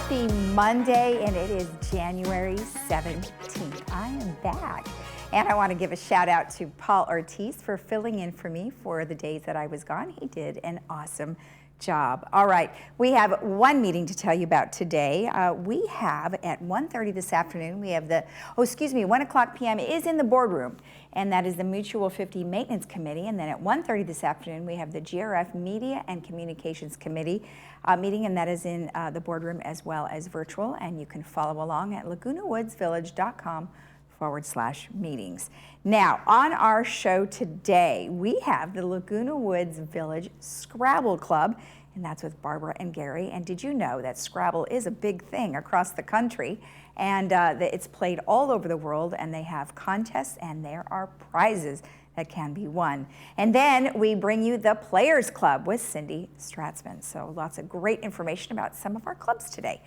Happy Monday, and it is January 17th. I am back, and I want to give a shout out to Paul Ortiz for filling in for me for the days that I was gone. He did an awesome job. All right, we have one meeting to tell you about today. We have at 1:30 this afternoon, we have 1 o'clock p.m. is in the boardroom, and that is the Mutual 50 Maintenance Committee. And then at 1:30 this afternoon, we have the GRF Media and Communications Committee meeting, and that is in the boardroom as well as virtual. And you can follow along at lagunawoodsvillage.com/meetings. Now, on our show today, we have the Laguna Woods Village Scrabble Club, and that's with Barbara and Gary. And did you know that Scrabble is a big thing across the country, and it's played all over the world, and they have contests, and there are prizes that can be won. And then we bring you the Players Club with Cindy Stratzman. So lots of great information about some of our clubs today.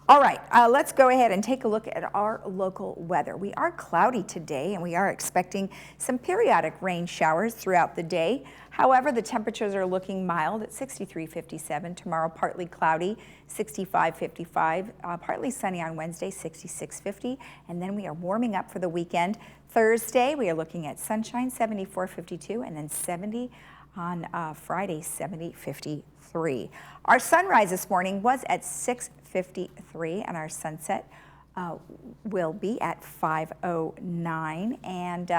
All right, let's go ahead and take a look at our local weather. We are cloudy today, and we are expecting some periodic rain showers throughout the day. However, the temperatures are looking mild at 63-57. Tomorrow, partly cloudy, 65-55. Partly sunny on Wednesday, 66-50. And then we are warming up for the weekend. Thursday, we are looking at sunshine, 74-52, and then 70 on Friday, 70-53. Our sunrise this morning was at 6:53, and our sunset will be at 5:09. And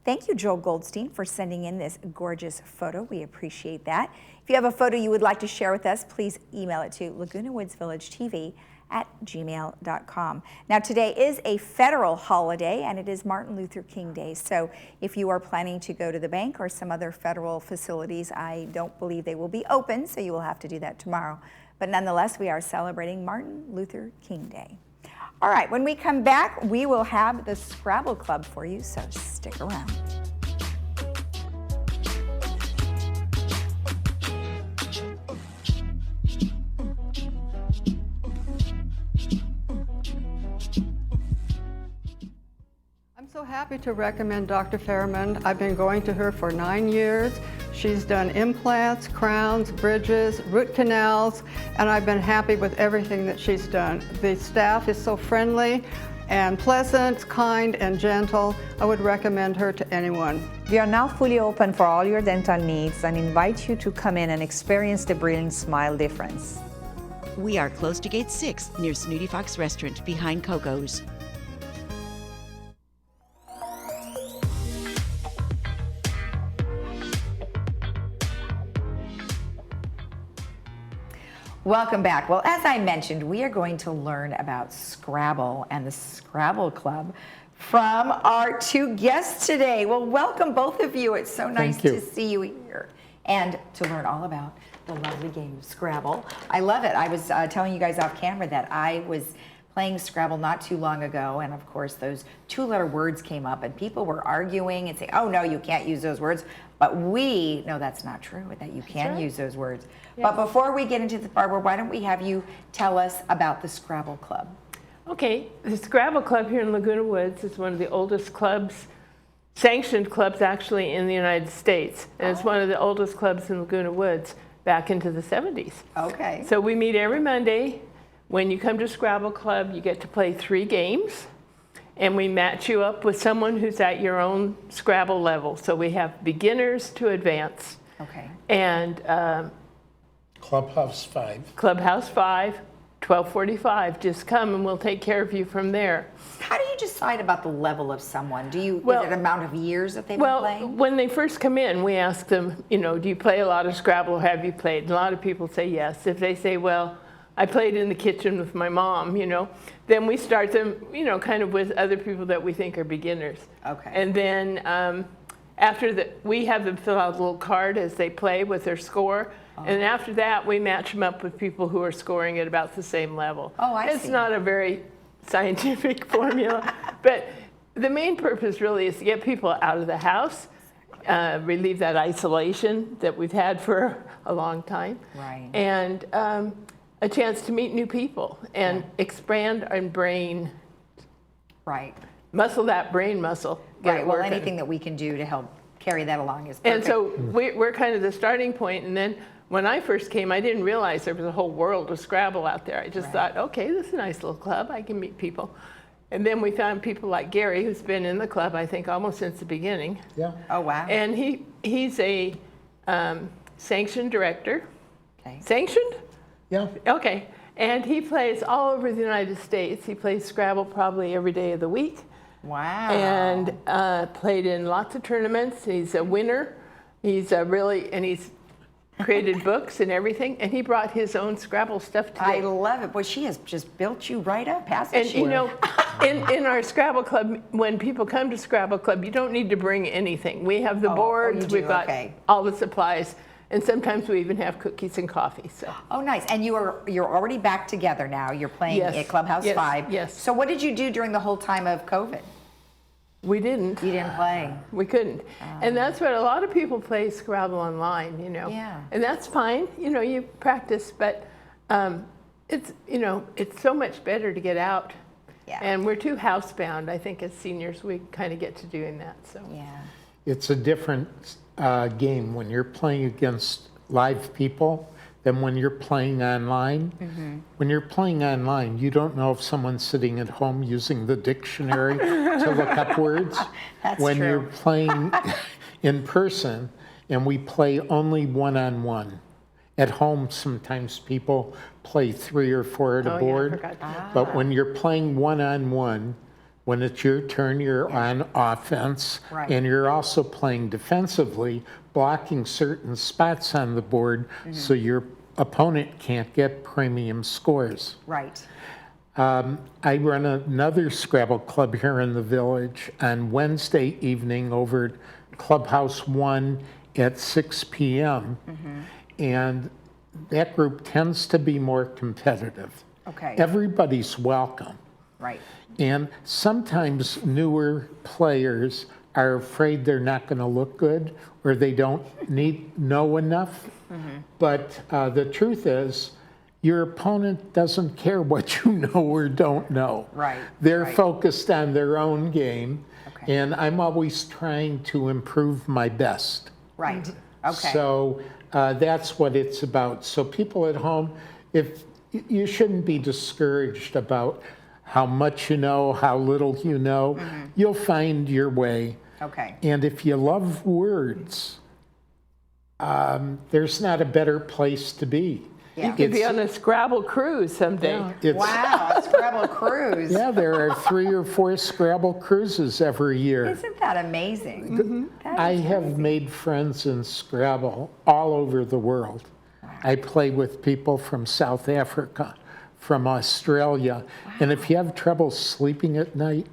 thank you, Joel Goldstein, for sending in this gorgeous photo. We appreciate that. If you have a photo you would like to share with us, please email it to lagunawoodsvillagetv@gmail.com. Now, today is a federal holiday, and it is Martin Luther King Day. So if you are planning to go to the bank or some other federal facilities, I don't believe they will be open, so you will have to do that tomorrow. But nonetheless, we are celebrating Martin Luther King Day. All right, when we come back, we will have the Scrabble Club for you, so stick around. I'm so happy to recommend Dr. Fehrman. I've been going to her for 9 years. She's done implants, crowns, bridges, root canals, and I've been happy with everything that she's done. The staff is so friendly and pleasant, kind, and gentle. I would recommend her to anyone. We are now fully open for all your dental needs and invite you to come in and experience the brilliant smile difference. We are close to Gate 6 near Snooty Fox Restaurant behind Coco's. Welcome back. Well, as I mentioned, we are going to learn about Scrabble and the Scrabble Club from our two guests today. Well, welcome both of you. It's so nice to see you here and to learn all about the lovely game of Scrabble. I love it. I was telling you guys off camera that I was playing Scrabble not too long ago, and of course those two-letter words came up, and people were arguing and saying, oh no, you can't use those words. But we know that's not true, that you can use those words. Yes. But before we get into the Barbara, why don't we have you tell us about the Scrabble Club? Okay, the Scrabble Club here in Laguna Woods is one of the oldest clubs, sanctioned clubs actually in the United States. And it's one of the oldest clubs in Laguna Woods back into the 70s. Okay. So we meet every Monday. When you come to Scrabble Club, you get to play 3 games. And we match you up with someone who's at your own Scrabble level. So we have beginners to advanced. Okay. And Clubhouse 5. Clubhouse 5, 12:45. Just come and we'll take care of you from there. How do you decide about the level of someone? Is it an amount of years that they've been playing? Well, when they first come in, we ask them, do you play a lot of Scrabble or have you played? And a lot of people say yes. If they say, well, I played in the kitchen with my mom, then we start them, kind of with other people that we think are beginners. Okay. And then after that, we have them fill out a little card as they play with their score. Oh. And after that, we match them up with people who are scoring at about the same level. Oh, I see. It's not a very scientific formula, but the main purpose really is to get people out of the house, relieve that isolation that we've had for a long time. Right. And a chance to meet new people and expand our brain. Right. Muscle that brain muscle. Right. Well, anything that we can do to help carry that along is perfect. And so we're kind of the starting point, and then when I first came, I didn't realize there was a whole world of Scrabble out there. I just thought, okay, this is a nice little club. I can meet people. And then we found people like Gary, who's been in the club, I think, almost since the beginning. Yeah. Oh, wow. And he's a sanctioned director. Okay. Sanctioned? Yeah. Okay. And he plays all over the United States. He plays Scrabble probably every day of the week. Wow. And played in lots of tournaments. He's a winner. He's he's created books and everything. And he brought his own Scrabble stuff today. I love it. Boy, she has just built you right up, hasn't And she? you know, in our Scrabble Club, when people come to Scrabble Club, you don't need to bring anything. We have the boards, you do? we've got Okay. all the supplies, and sometimes we even have cookies and coffee. So Oh, nice. And you're already back together now. You're playing Yes. at Clubhouse Yes. 5. Yes. So what did you do during the whole time of COVID? we didn't. You didn't play. We couldn't. And that's what a lot of people play Scrabble online, you know. Yeah. And that's fine, you know, you practice, but it's, you know, it's so much better to get out. Yeah. And we're too housebound. I think as seniors, we kind of get to doing that, so. Yeah. It's a different game when you're playing against live people than when you're playing online. When you're playing online, you don't know if someone's sitting at home using the dictionary to look up words. That's when true. you're playing in person, and we play only one-on-one. At home, sometimes people play 3 or 4 at a Oh, yeah, I board. forgot that. But when you're playing one-on-one, when it's your turn, you're on offense, Right. and you're also playing defensively, blocking certain spots on the board so your opponent can't get premium scores. Right. I run another Scrabble club here in the village on Wednesday evening over at Clubhouse 1 at 6 p.m. And that group tends to be more competitive. Okay. Everybody's welcome. Right. And sometimes newer players are afraid they're not going to look good or they don't know enough. But the truth is, your opponent doesn't care what you know or don't know. Right, They're right. focused on their own game. Okay. And I'm always trying to improve my best. Right. Okay. So that's what it's about. So people at home, if you shouldn't be discouraged about how much you know, how little you know, you'll find your way. Okay. And if you love words, there's not a better place to be. Yeah. You could be It's- on a Scrabble Cruise someday. It's, Wow, a Scrabble Cruise. Yeah, there are 3 or 4 Scrabble Cruises every year. Isn't that amazing? That I is have made friends in Scrabble all over the world. I play with people from South Africa, from Australia, and if you have trouble sleeping at night,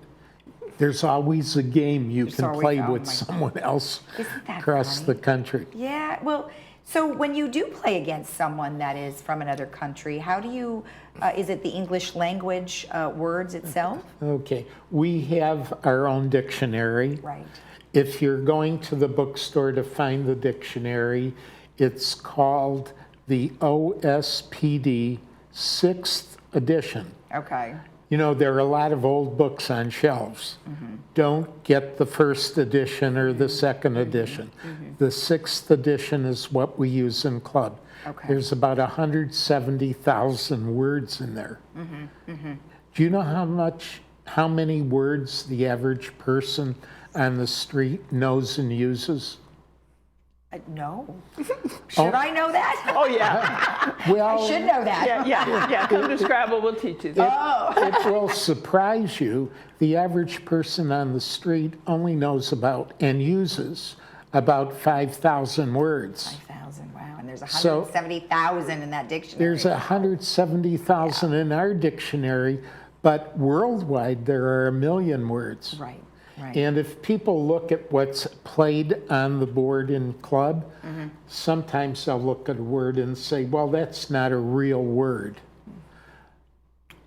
there's always a game you can always- play oh with my someone else Isn't that across funny? the country. Yeah, well, so when you do play against someone that is from another country, how do you, is it the English language words itself? Okay, we have our own dictionary. Right. If you're going to the bookstore to find the dictionary, it's called the OSPD 6th edition. Okay. You know, there are a lot of old books on shelves. Don't get the 1st edition or the 2nd edition. The 6th edition is what we use in club. Okay. There's about 170,000 words in there. Do you know how many words the average person on the street knows and uses? No. Should I know that? Oh, yeah. Well, I should know that. Yeah. Come to Scrabble, we'll teach you that. it will surprise you. The average person on the street only knows about and uses about 5,000 words. 5,000, wow. And there's So- 170,000 in that dictionary. There's 170,000 in our dictionary, but worldwide there are 1 million words. Right, right. And if people look at what's played on the board in club, sometimes they'll look at a word and say, well, that's not a real word.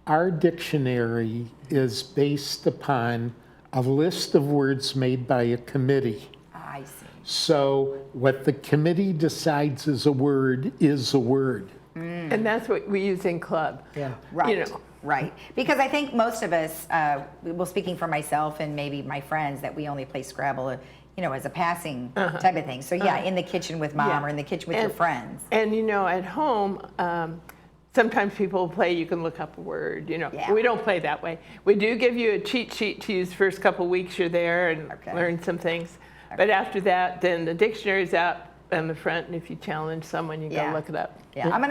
Our dictionary is based upon a list of words made by a committee. I see. So what the committee decides is a word is a word. And that's what we use in club. Yeah. Right, You know. right. Because I think most of us, well, speaking for myself and maybe my friends, that we only play Scrabble, as a passing type of thing. So yeah, in the kitchen with mom or in the kitchen with your friends. And at home, sometimes people play, you can look up a word, Yeah. We don't play that way. We do give you a cheat sheet to use first couple weeks you're there and learn some things. But after that, then the dictionary's out on the front, and if you challenge someone, you go look it up. Yeah, I'm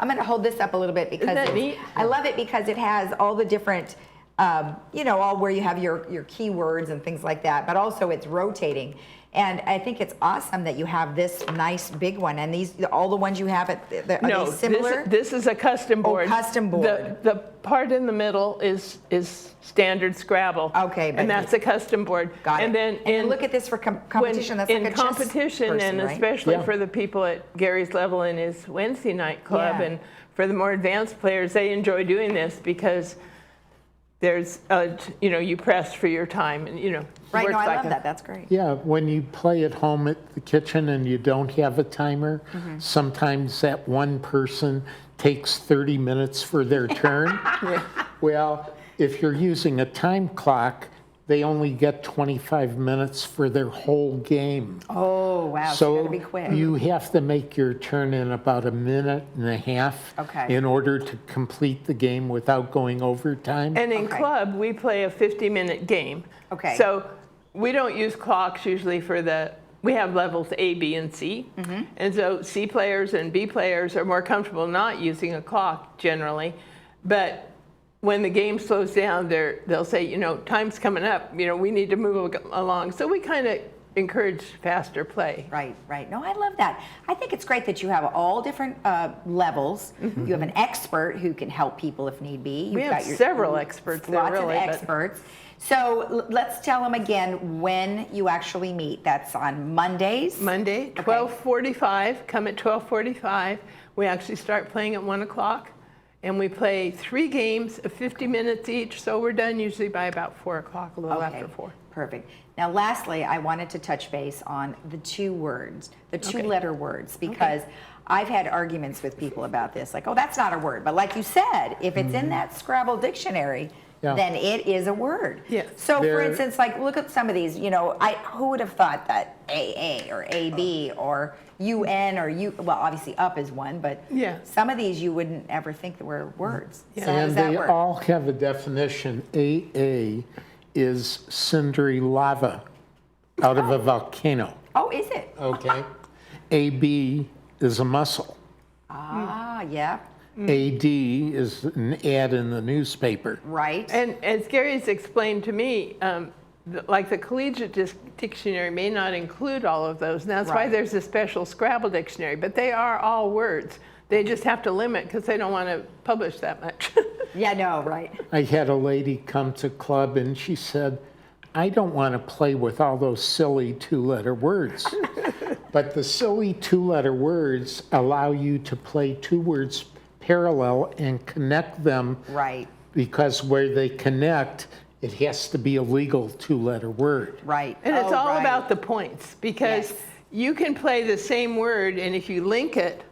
gonna hold this up a little bit because that neat? I love it because it has all the different, all where you have your keywords and things like that, but also it's rotating. And I think it's awesome that you have this nice big one. And all the ones you have, are they similar? This is a custom board. Oh, custom board. The part in the middle is standard Scrabble. Okay. And that's a custom board. Got and it. Then look at this for competition. That's in like a chess competition, person, and right? especially for the people at Gary's level in his Wednesday night club, Yeah. and for the more advanced players, they enjoy doing this because there's, you press for your time, and Right, no, I like love that. That's great. Yeah, when you play at home at the kitchen and you don't have a timer, sometimes that one person takes 30 minutes for their turn. Well, if you're using a time clock, they only get 25 minutes for their whole game. Oh, wow. So you gotta be quick. You have to make your turn in about a minute and a half in order to complete the game without going overtime. And in club, we play a 50-minute game. Okay. So we don't use clocks usually we have levels A, B, and C. And so C players and B players are more comfortable not using a clock generally. But when the game slows down, they'll say, time's coming up, we need to move along. So we kind of encourage faster play. Right. No, I love that. I think it's great that you have all different levels. You have an expert who can help people if need be. We have several experts there, Lots of really, experts. So let's tell them again when you actually meet. That's on Mondays? Monday, 12:45. Come at 12:45. We actually start playing at 1 o'clock. And we play 3 games of 50 minutes each, so we're done usually by about 4 o'clock, a little after 4. Perfect. Now, lastly, I wanted to touch base on the 2 words, the 2-letter words, because I've had arguments with people about this, like, oh, that's not a word. But like you said, if it's in that Scrabble dictionary, then it is a word. Yes. So, for instance, like, look at some of these, who would have thought that AA or AB or UN or well, obviously up is one, but some of these you wouldn't ever think that were words. So how does that they work? all have a definition. AA is cindery lava out of a volcano. Oh, is it? Okay. AB is a muscle. Ah, yeah. AD is an ad in the newspaper. Right. And as Gary's explained to me, like the collegiate dictionary may not include all of those, and that's why there's a special Scrabble dictionary, but they are all words. They just have to limit because they don't want to publish that much. Yeah, no, right. I had a lady come to club and she said, I don't want to play with all those silly 2-letter words. But the silly 2-letter words allow you to play 2 words parallel and connect them. Right. Because where they connect, it has to be a legal 2-letter word. Right. And it's all about the points, because you can play the same word, and if you link it,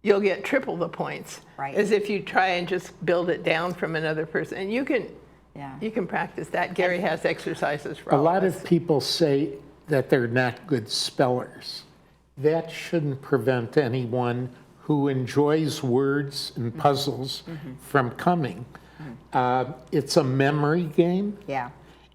you'll get triple the points. Right. As if you try and just build it down from another person. And you can practice that. Gary has exercises for all A lot of us. of people say that they're not good spellers. That shouldn't prevent anyone who enjoys words and puzzles from coming. It's a memory game. Yeah.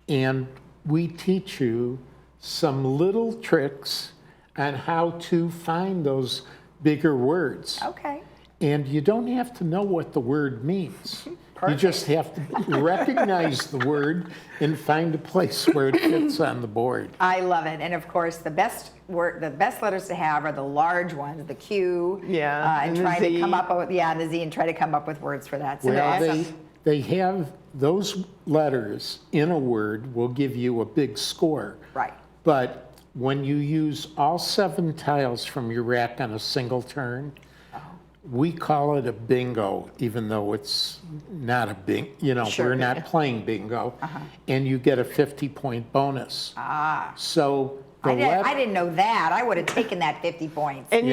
And we teach you some little tricks on how to find those bigger words. Okay. And you don't have to know what the word means. You just have to recognize the word and find a place where it fits on the board. I love it. And of course, the best letters to have are the large ones, the Q. And the trying Z. to come up with, the Z, and try to come up with words for that. So Well, awesome. they have those letters in a word will give you a big score. Right. But when you use all 7 tiles from your rack on a single turn, we call it a bingo, even though it's not a we're not playing bingo. And you get a 50-point bonus. So I didn't know that. I would have taken that 50 points. And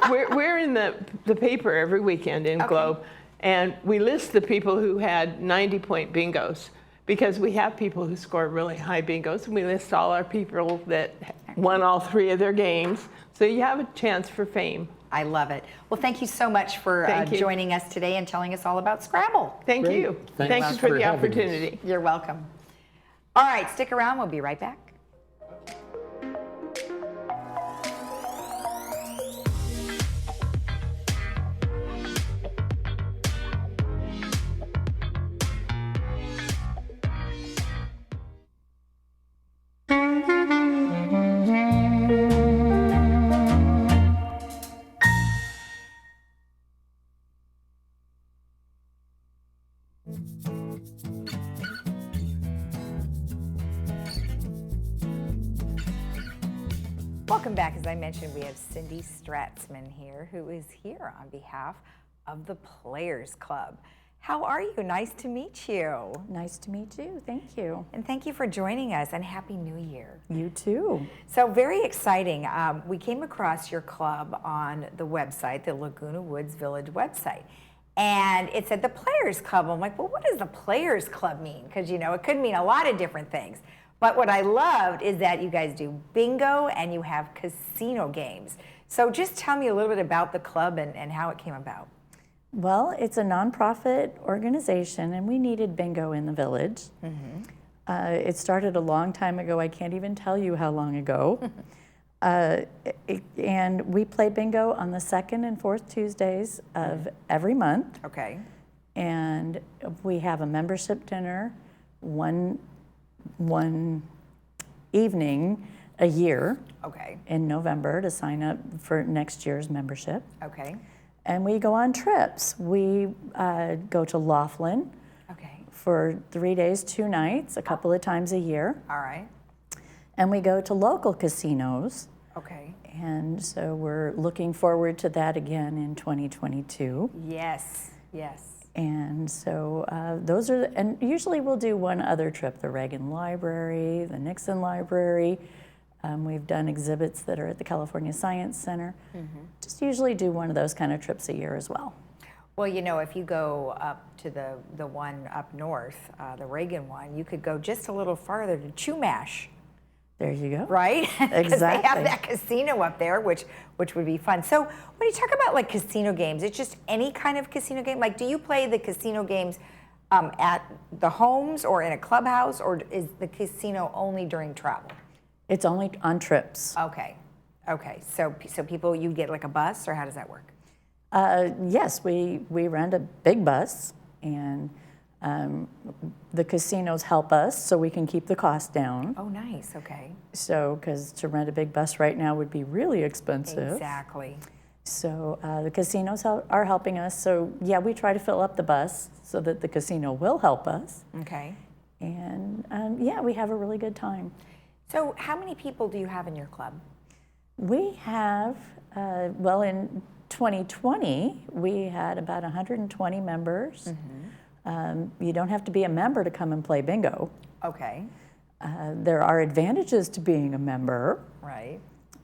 we're in the paper every weekend in Globe, and we list the people who had 90-point bingos, because we have people who score really high bingos, and we list all our people that won all 3 of their games. So you have a chance for fame. I love it. Well, thank you so much for Thank you. joining us today and telling us all about Scrabble. Thank Great. you. Thanks Thank you for for the having us. opportunity. You're welcome. All right, stick around. We'll be right back. Welcome back. As I mentioned, we have Cindy Stratzman here, who is here on behalf of the Players Club. How are you? Nice to meet you. Nice to meet you. Thank you. And thank you for joining us, and Happy New Year. You too. So very exciting. We came across your club on the website, the Laguna Woods Village website. And it said the Players Club. I'm like, well, what does the Players Club mean? Because, you know, it could mean a lot of different things. But what I loved is that you guys do bingo and you have casino games. So just tell me a little bit about the club and how it came about. Well, it's a nonprofit organization, and we needed bingo in the village. It started a long time ago. I can't even tell you how long ago. And we play bingo on the 2nd and 4th Tuesdays of every month. Okay. And we have a membership dinner one evening a year Okay. in November to sign up for next year's membership. Okay. And we go on trips. We go to Laughlin Okay. for 3 days, 2 nights, a couple of times a year. All right. And we go to local casinos. Okay. And so we're looking forward to that again in 2022. Yes. Yes. And so those are, and usually we'll do one other trip, the Reagan Library, the Nixon Library. We've done exhibits that are at the California Science Center. Just usually do one of those kind of trips a year as well. Well, you know, if you go up to the one up north, the Reagan one, you could go just a little farther to Chumash. There you go. Right? Because they have Exactly. that casino up there, which would be fun. So when you talk about like casino games, it's just any kind of casino game? Like, do you play the casino games at the homes or in a clubhouse, or is the casino only during travel? It's only on trips. Okay. Okay. So people, you get like a bus, or how does that work? Yes, we rent a big bus, and the casinos help us so we can keep the cost down. Oh, nice. Okay. So, because to rent a big bus right now would be really expensive. Exactly. So the casinos are helping us. So yeah, we try to fill up the bus so that the casino will help us. Okay. And yeah, we have a really good time. So how many people do you have in your club? We have, well, in 2020, we had about 120 members. You don't have to be a member to come and play bingo. Okay. There are advantages to being a member. Right.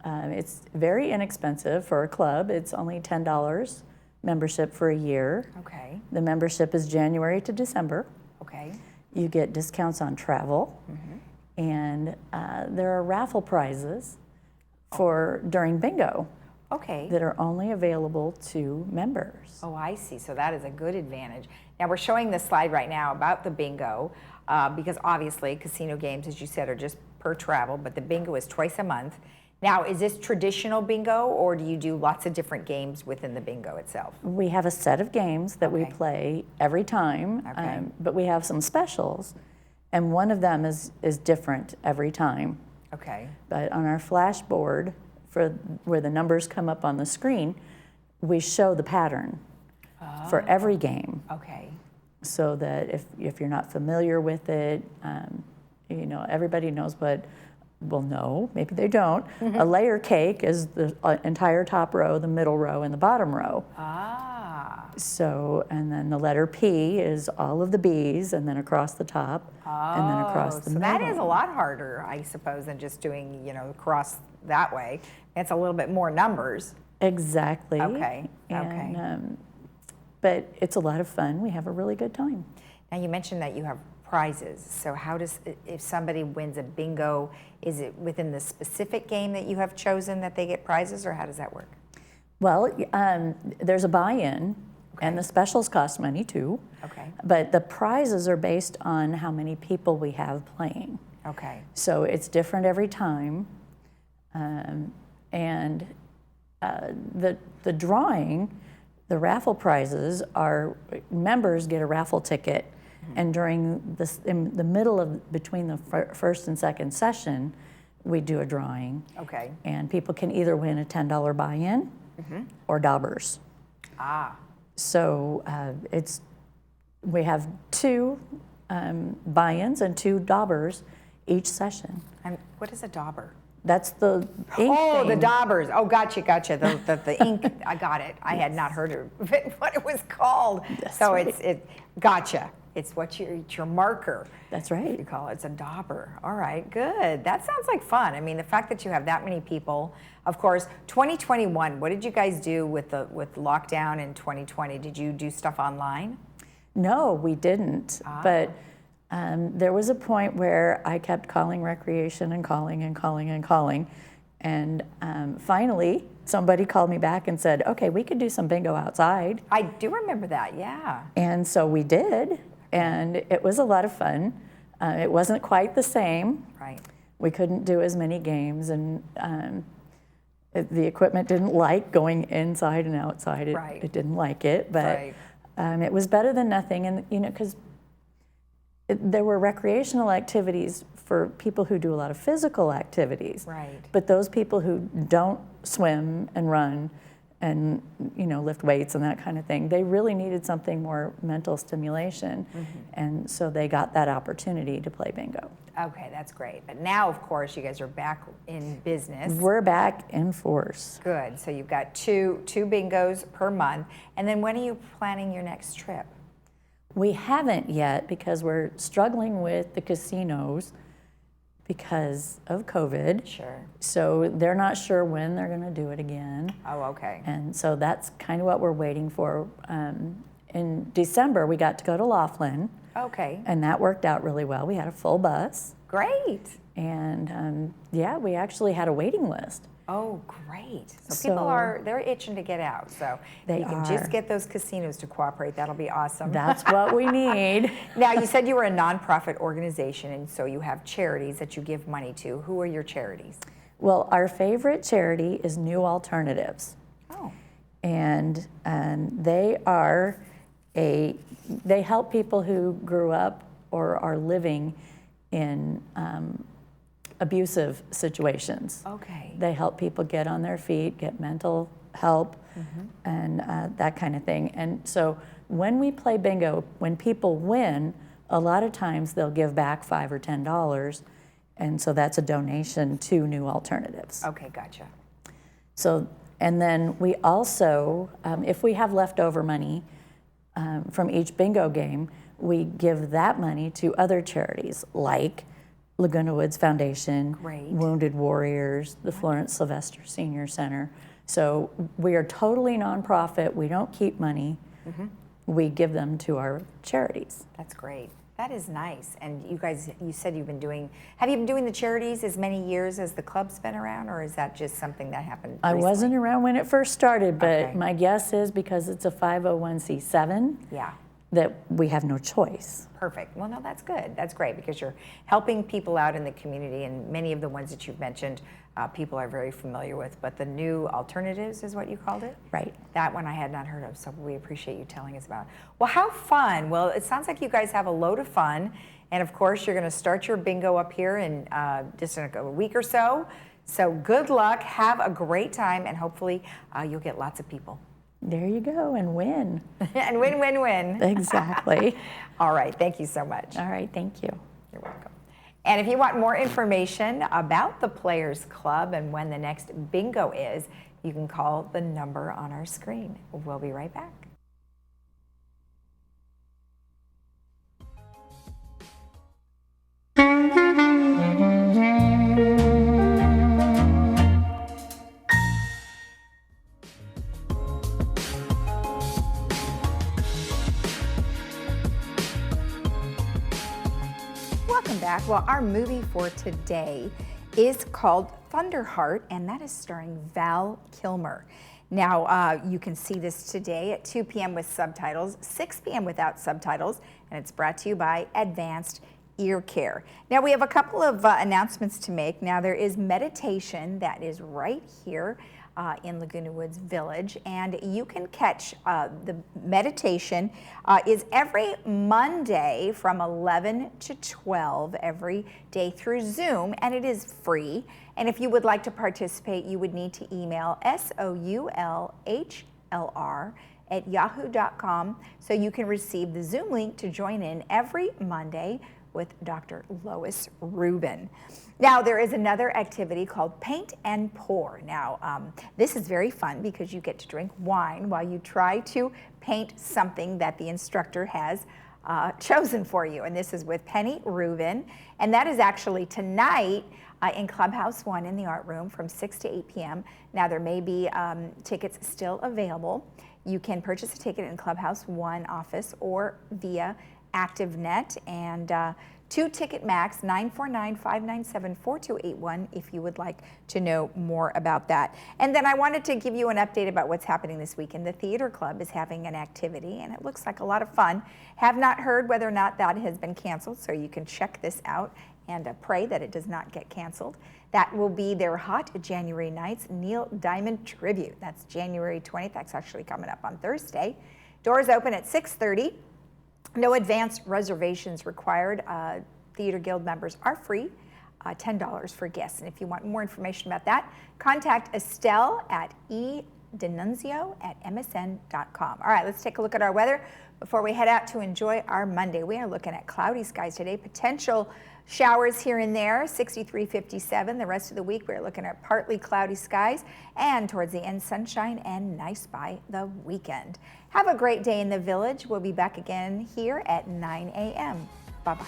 It's very inexpensive for a club. It's only $10 membership for a year. Okay. The membership is January to December. Okay. You get discounts on travel, and there are raffle prizes for during bingo Okay. that are only available to members. Oh, I see. So that is a good advantage. Now we're showing this slide right now about the bingo because obviously casino games, as you said, are just per travel, but the bingo is twice a month. Now, is this traditional bingo, or do you do lots of different games within the bingo itself? We have a set of games that we Okay. play every time, Okay. but we have some specials, and one of them is different every time. Okay. But on our flash board, for where the numbers come up on the screen, we show the pattern for every game, Okay. so that if you're not familiar with it, you know, everybody knows what, well, no, maybe they don't. A layer cake is the entire top row, the middle row, and the bottom row. Ah. So, and then the letter P is all of the B's, and then across the top, and then across the so middle. that is a lot harder, I suppose, than just doing, you know, across that way. It's a little bit more numbers. Exactly. Okay, And, okay. but it's a lot of fun. We have a really good time. Now you mentioned that you have prizes. So how does, if somebody wins a bingo, is it within the specific game that you have chosen that they get prizes, or how does that work? Well, there's a buy-in, and the specials cost money too. Okay. But the prizes are based on how many people we have playing. Okay. So it's different every time. The drawing, the raffle prizes are, members get a raffle ticket, and during this, in the middle of, between the first and second session, we do a drawing. Okay. And people can either win a $10 buy-in or daubers. Ah. So we have 2 buy-ins and 2 daubers each session. And what is a dauber? That's the ink Oh, the thing. daubers. Oh, gotcha. The ink. I got it. I had not heard of it, what it was called. That's so right. Gotcha. It's it's your marker. That's right. You call it. It's a dauber. All right, good. That sounds like fun. I mean, the fact that you have that many people. Of course, 2021. What did you guys do with lockdown in 2020? Did you do stuff online? No, we didn't. But there was a point where I kept calling recreation and calling and calling and calling. And finally, somebody called me back and said, okay, we could do some bingo outside. I do remember that, yeah. And so we did. And it was a lot of fun. It wasn't quite the same. Right. We couldn't do as many games, and the equipment didn't like going inside and outside. It didn't like it, but it was better than nothing. And because there were recreational activities for people who do a lot of physical activities. Right. But those people who don't swim and run and lift weights and that kind of thing, they really needed something more mental stimulation. And so they got that opportunity to play bingo. Okay, that's great. But now, of course, you guys are back in business. We're back in force. Good. So you've got two bingos per month. And then when are you planning your next trip? We haven't yet because we're struggling with the casinos because of COVID. Sure. So they're not sure when they're going to do it again. Oh, okay. And so that's kind of what we're waiting for. In December, we got to go to Laughlin. Okay. And that worked out really well. We had a full bus. Great. And yeah, we actually had a waiting list. Oh, great. So people they're itching to get out. So They you can just get those casinos to cooperate. That'll be awesome. That's what we need. Now, you said you were a nonprofit organization, and so you have charities that you give money to. Who are your charities? Well, our favorite charity is New Alternatives. Oh. And they help people who grew up or are living in abusive situations. Okay. They help people get on their feet, get mental help, and that kind of thing. And so when we play bingo, when people win, a lot of times they'll give back $5 or $10, and so that's a donation to New Alternatives. Okay, gotcha. So, and then we also, if we have leftover money from each bingo game, we give that money to other charities like Laguna Woods Foundation, Wounded Warriors, the Florence Sylvester Senior Center. So we are totally nonprofit. We don't keep money. We give them to our charities. That's great. That is nice. And you guys, you said have you been doing the charities as many years as the club's been around, or is that just something that happened recently? I wasn't around when it first started, but my guess is because it's a 501c7, that we have no choice. Perfect. Well, no, that's good. That's great because you're helping people out in the community, and many of the ones that you've mentioned, people are very familiar with. But the New Alternatives is what you called it? Right. That one I had not heard of, so we appreciate you telling us about. Well, how fun. Well, it sounds like you guys have a load of fun. And of course, you're going to start your bingo up here in just in a week or so. So good luck. Have a great time, and hopefully you'll get lots of people. There you go, and win. And win, win, win. Exactly. All right, thank you so much. All right, thank you. You're welcome. And if you want more information about the Players Club and when the next bingo is, you can call the number on our screen. We'll be right back. Well, our movie for today is called Thunderheart, and that is starring Val Kilmer. Now, you can see this today at 2 p.m. with subtitles, 6 p.m. without subtitles, and it's brought to you by Advanced Ear Care. Now, we have a couple of announcements to make. Now, there is meditation that is right here in Laguna Woods Village, and you can catch the meditation is every Monday from 11 to 12 every day through Zoom, and it is free. And if you would like to participate, you would need to email soulhlr@yahoo.com so you can receive the Zoom link to join in every Monday with Dr. Lois Rubin. Now, there is another activity called Paint and Pour. Now, this is very fun because you get to drink wine while you try to paint something that the instructor has chosen for you. And this is with Penny Rubin. And that is actually tonight in Clubhouse 1 in the art room from 6 to 8 p.m. Now, there may be tickets still available. You can purchase a ticket in Clubhouse 1 office or via ActiveNet, and 2 ticket max, 949-597-4281 if you would like to know more about that. And then I wanted to give you an update about what's happening this weekend. The Theater Club is having an activity, and it looks like a lot of fun. Have not heard whether or not that has been canceled, so you can check this out and pray that it does not get canceled. That will be their Hot January Nights Neil Diamond Tribute. That's January 20th. That's actually coming up on Thursday. Doors open at 6:30. No advance reservations required. Theater Guild members are free, $10 for guests. And if you want more information about that, contact Estelle at edenunzio@msn.com. All right, let's take a look at our weather before we head out to enjoy our Monday. We are looking at cloudy skies today, potential showers here and there, 63, 57. The rest of the week, we're looking at partly cloudy skies, and towards the end, sunshine and nice by the weekend. Have a great day in the village. We'll be back again here at 9 a.m. Bye-bye.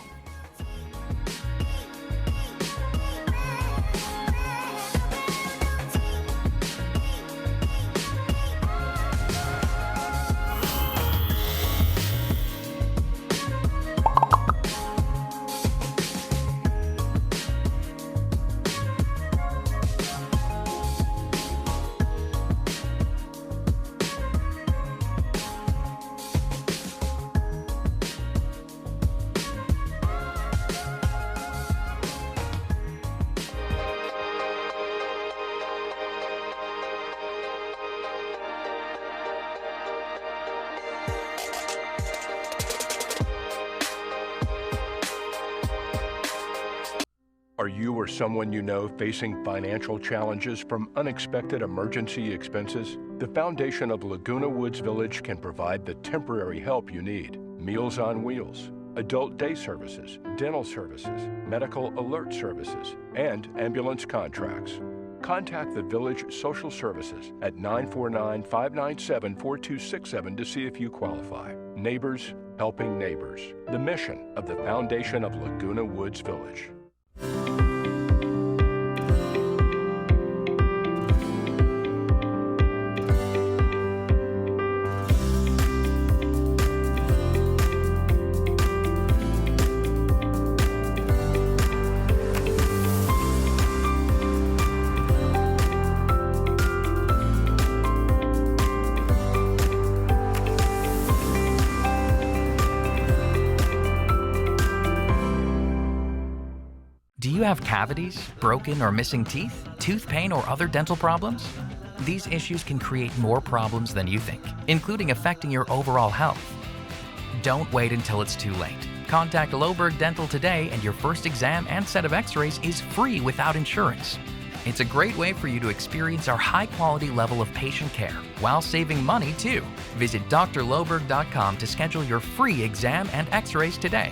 Are you or someone you know facing financial challenges from unexpected emergency expenses? The foundation of Laguna Woods Village can provide the temporary help you need. Meals on Wheels, adult day services, dental services, medical alert services, and ambulance contracts. Contact the Village Social Services at 949-597-4267 to see if you qualify. Neighbors helping neighbors. The mission of the foundation of Laguna Woods Village. Do you have cavities, broken or missing teeth, tooth pain, or other dental problems? These issues can create more problems than you think, including affecting your overall health. Don't wait until it's too late. Contact Loberg Dental today, and your first exam and set of x-rays is free without insurance. It's a great way for you to experience our high-quality level of patient care while saving money too. Visit drloberg.com to schedule your free exam and x-rays today.